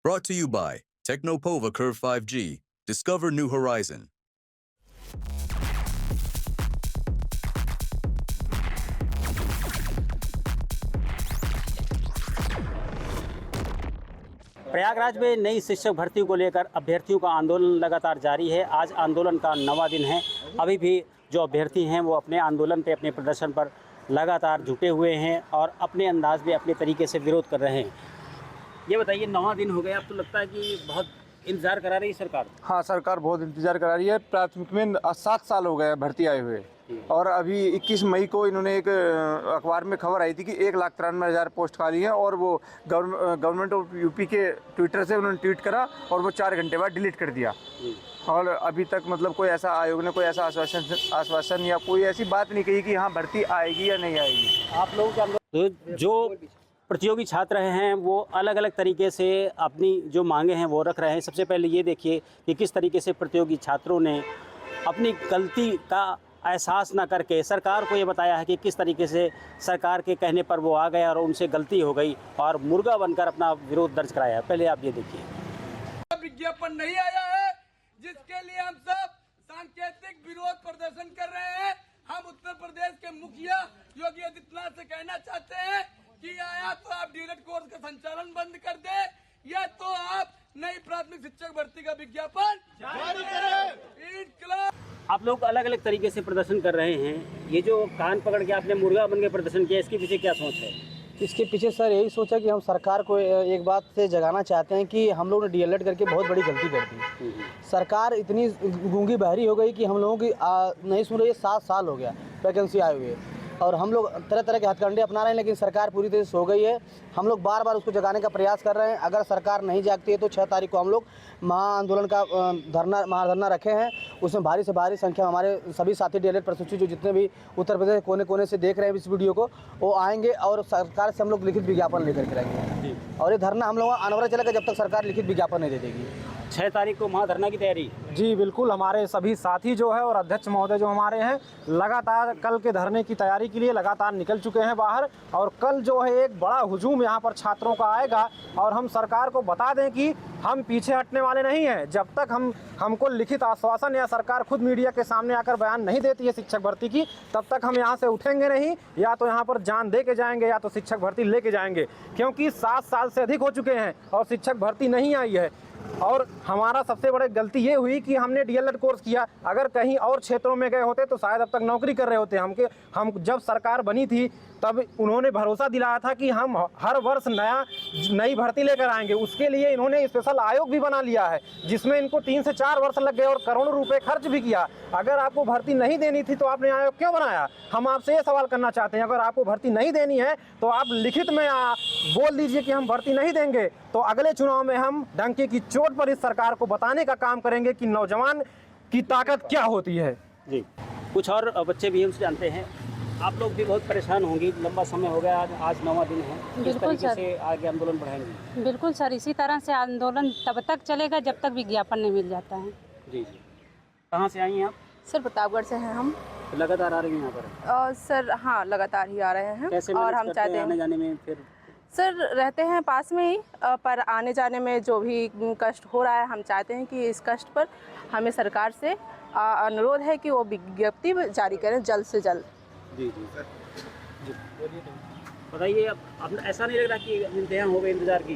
Brought to you by Technopova Curve 5G. Discover new horizon. Prayagraj में नई शिक्षक भर्ती को लेकर अभ्यर्थियों का आंदोलन लगातार जारी है। आज आंदोलन का 9वां दिन है। अभी भी जो अभ्यर्थी हैं वो अपने आंदोलन पे, अपने प्रदर्शन पर लगातार जुटे हुए हैं और अपने अंदाज में, अपने तरीके से विरोध कर रहे हैं। ये बताइए, 9वां दिन हो गया, अब तो लगता है कि बहुत इंतज़ार करा रही है सरकार। हाँ, सरकार बहुत इंतजार करा रही है। प्राथमिक में 7 साल हो गए भर्ती आए हुए और अभी 21 मई को इन्होंने एक अखबार में खबर आई थी कि 1,93,000 पोस्ट खाली हैं और वो गवर्नमेंट ऑफ यूपी के ट्विटर से उन्होंने ट्वीट करा और वो 4 घंटे बाद डिलीट कर दिया। और अभी तक मतलब कोई ऐसा आयोग ने कोई ऐसा आश्वासन या कोई ऐसी बात नहीं कही कि हाँ भर्ती आएगी या नहीं आएगी। आप लोग जो प्रतियोगी छात्र हैं वो अलग अलग तरीके से अपनी जो मांगे हैं वो रख रहे हैं। सबसे पहले ये देखिए कि किस तरीके से प्रतियोगी छात्रों ने अपनी गलती का एहसास ना करके सरकार को ये बताया है कि किस तरीके से सरकार के कहने पर वो आ गए और उनसे गलती हो गई और मुर्गा बनकर अपना विरोध दर्ज कराया है। पहले आप ये देखिए। विज्ञापन नहीं आया है जिसके लिए हम सब सांकेतिक विरोध प्रदर्शन कर रहे हैं। हम उत्तर प्रदेश के मुखिया योगी आदित्यनाथ से कहना चाहते हैं कि या तो आप डीएलएड कोर्स का संचालन बंद कर दे या तो आप नई प्राथमिक शिक्षक भर्ती का विज्ञापन जारी करें। आप लोग अलग अलग तरीके से प्रदर्शन कर रहे हैं। ये जो कान पकड़ के आपने मुर्गा बन के प्रदर्शन किया, इसके पीछे क्या सोच है? इसके पीछे सर यही सोचा कि हम सरकार को एक बात से जगाना चाहते हैं कि हम लोग ने डीएलएड करके बहुत बड़ी गलती कर दी। सरकार इतनी गूंगी बहरी हो गई कि हम लोगों की नहीं सुन रही है। 7 साल हो गया वैकेंसी आए हुए और हम लोग तरह तरह के हथकंडे अपना रहे हैं, लेकिन सरकार पूरी तरह से सो गई है। हम लोग बार बार उसको जगाने का प्रयास कर रहे हैं। अगर सरकार नहीं जागती है तो 6 तारीख को हम लोग महाआंदोलन का महाधरना रखे हैं। उसमें भारी से भारी संख्या में हमारे सभी साथी डीएलएड प्रशिक्षु जो जितने भी उत्तर प्रदेश कोने कोने से देख रहे हैं इस वीडियो को, वो आएंगे और सरकार से हम लोग लिखित विज्ञापन लेकर के रहेंगे और ये धरना हम लोग अनवरत चलेगा जब तक सरकार लिखित विज्ञापन नहीं दे देगी। 6 तारीख को महाधरना की तैयारी? जी बिल्कुल, हमारे सभी साथी जो है और अध्यक्ष महोदय जो हमारे हैं लगातार कल के धरने की तैयारी के लिए लगातार निकल चुके हैं बाहर। और कल जो है एक बड़ा हुजूम यहाँ पर छात्रों का आएगा और हम सरकार को बता दें कि हम पीछे हटने वाले नहीं हैं। जब तक हमको लिखित आश्वासन या सरकार खुद मीडिया के सामने आकर बयान नहीं देती है शिक्षक भर्ती की, तब तक हम यहाँ से उठेंगे नहीं। या तो यहाँ पर जान दे के जाएंगे या तो शिक्षक भर्ती लेके जाएंगे, क्योंकि 7 साल से अधिक हो चुके हैं और शिक्षक भर्ती नहीं आई है। और हमारा सबसे बड़ी गलती ये हुई कि हमने डीएलएड कोर्स किया। अगर कहीं और क्षेत्रों में गए होते तो शायद अब तक नौकरी कर रहे होते। हम जब सरकार बनी थी तब उन्होंने भरोसा दिलाया था कि हम हर वर्ष नई भर्ती लेकर आएंगे। उसके लिए इन्होंने स्पेशल आयोग भी बना लिया है जिसमें इनको 3 से 4 वर्ष लग गए और करोड़ों रुपए खर्च भी किया। अगर आपको भर्ती नहीं देनी थी तो आपने आयोग क्यों बनाया? हम आपसे ये सवाल करना चाहते हैं, अगर आपको भर्ती नहीं देनी है तो आप लिखित में बोल दीजिए कि हम भर्ती नहीं देंगे। तो अगले चुनाव में हम डंके की चोट पर इस सरकार को बताने का काम करेंगे कि नौजवान की ताकत क्या होती है। जी, कुछ और बच्चे भी हमसे जानते हैं। आप लोग भी बहुत परेशान होंगी, लंबा समय हो गया, आज 9वां दिन है। किस तरीके से आगे आंदोलन बढ़ाएंगे? बिल्कुल सर, इसी तरह से आंदोलन तब तक चलेगा जब तक विज्ञापन नहीं मिल जाता है। जी। कहाँ से आई हैं आप? सर प्रतापगढ़ से हैं हम। लगातार आ रही हैं यहाँ पर? सर हाँ, लगातार ही आ रहे हैं। कैसे और हम चाहते हैं आने जाने में? फिर सर रहते हैं पास में ही, पर आने जाने में जो भी कष्ट हो रहा है, हम चाहते हैं कि इस कष्ट पर हमें सरकार से अनुरोध है कि वो विज्ञप्ति जारी करें जल्द से जल्द। जी जी सर जी, बताइए, अब ऐसा नहीं लग रहा कि इंतहा हो गई इंतजार की?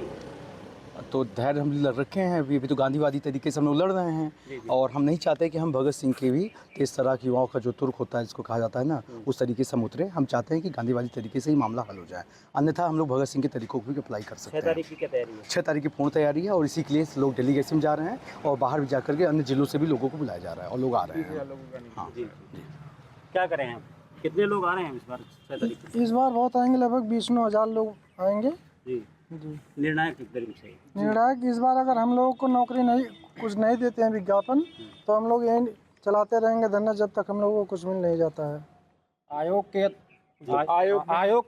तो धैर्य हम लड़ रखे हैं। अभी तो गांधीवादी तरीके से हम लोग लड़ रहे हैं और हम नहीं चाहते कि हम भगत सिंह के भी इस तरह की युवाओं का जो तुर्क होता है जिसको कहा जाता है ना, उस तरीके से हम उतरे। हम चाहते हैं कि गांधीवादी तरीके से ही मामला हल हो जाए, अन्यथा हम लोग भगत सिंह के तरीकों को भी अप्लाई कर सकते हैं। 6 तारीख की क्या तैयारी है? 6 तारीख की पूर्ण तैयारी है और इसी के लिए लोग डेलीगेशन जा रहे हैं और बाहर भी जाकर के अन्य जिलों से भी लोगों को बुलाया जा रहा है और लोग आ रहे हैं। हाँ जी, क्या करें हम? कितने लोग आ रहे हैं इस बार 6 तारीख को? इस बार बहुत आएंगे, लगभग 20-9 लोग आएंगे। जी जी। निर्णायक किस तरीके से? निर्णायक इस बार अगर हम लोगों को नौकरी कुछ नहीं देते हैं विज्ञापन, तो हम लोग यही चलाते रहेंगे धरना जब तक हम लोगों को कुछ मिल नहीं जाता है। आयोग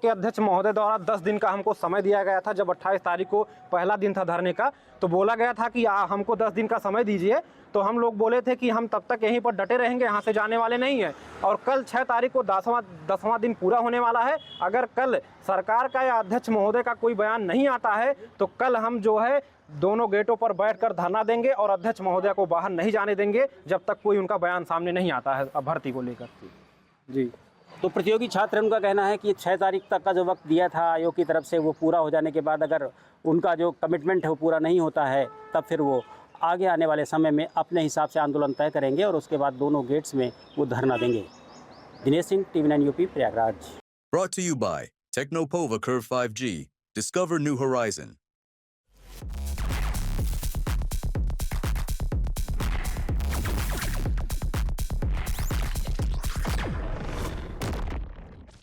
के अध्यक्ष महोदय द्वारा 10 दिन का हमको समय दिया गया था। जब 28 तारीख को पहला दिन था धरने का, तो बोला गया था कि हमको 10 दिन का समय दीजिए। तो हम लोग बोले थे कि हम तब तक यहीं पर डटे रहेंगे, यहाँ से जाने वाले नहीं हैं। और कल 6 तारीख को 10वां दिन पूरा होने वाला है। अगर कल सरकार का या अध्यक्ष महोदय का कोई बयान नहीं आता है तो कल हम जो है दोनों गेटों पर बैठकर धरना देंगे और अध्यक्ष महोदय को बाहर नहीं जाने देंगे जब तक कोई उनका बयान सामने नहीं आता है भर्ती को लेकर। जी, तो प्रतियोगी छात्र उनका कहना है कि 6 तारीख तक का जो वक्त दिया था आयोग की तरफ से वो पूरा हो जाने के बाद अगर उनका जो कमिटमेंट है वो पूरा नहीं होता है तब फिर वो आगे आने वाले समय में अपने हिसाब से आंदोलन तय करेंगे और उसके बाद दोनों गेट्स में वो धरना देंगे। Dinesh Singh, TV9 UP, Prayagraj. Brought to you by Technopova Curve 5G. Discover new horizon.